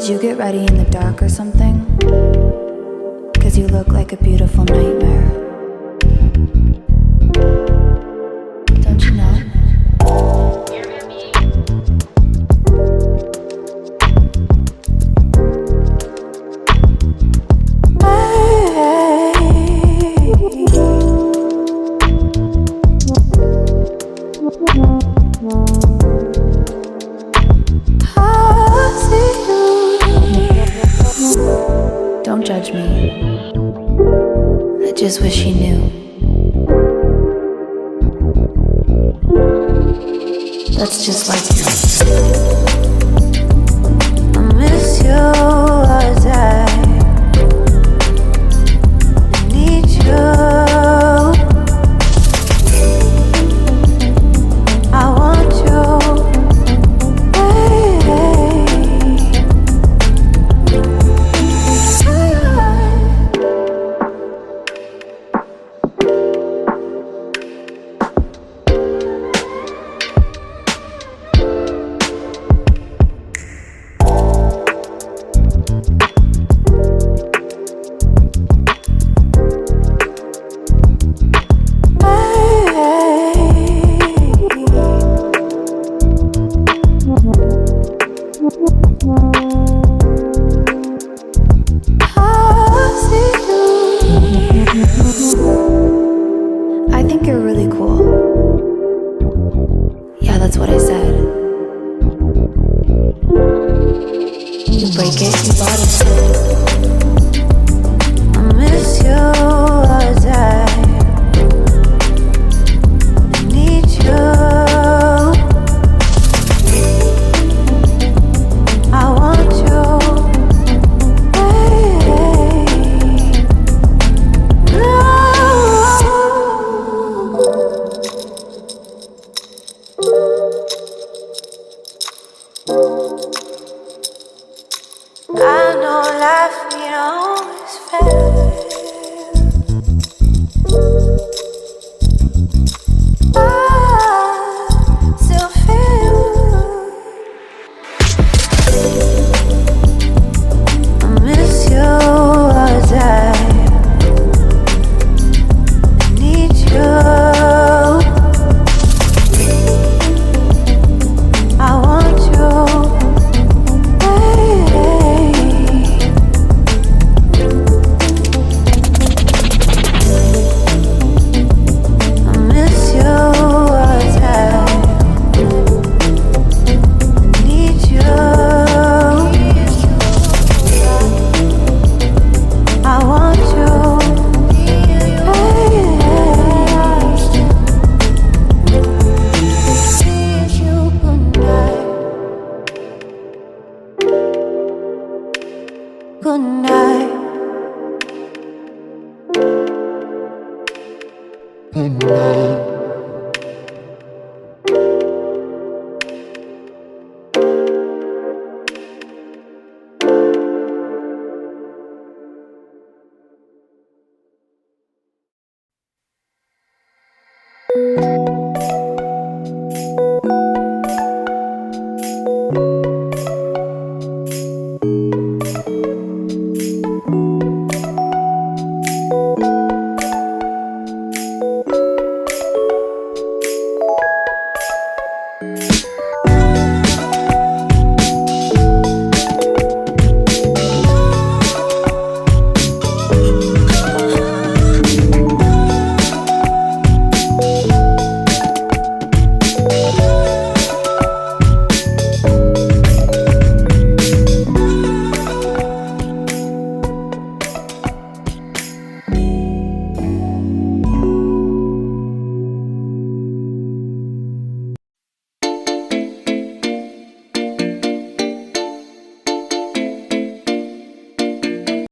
Did you get ready in the dark or something? 'Cause you look like a beautiful nightmare. Don't you know? Don't judge me. I just wish he knew. That's just like you. I miss you all the time. I need you. I want you. I think you're really cool. Yeah, that's what I said. You break it, you bought it. I miss you all the time. I need you. I want you. I know life ain't always fair. I still feel. I miss you all the time. I need you. I want you. Good night. Good night.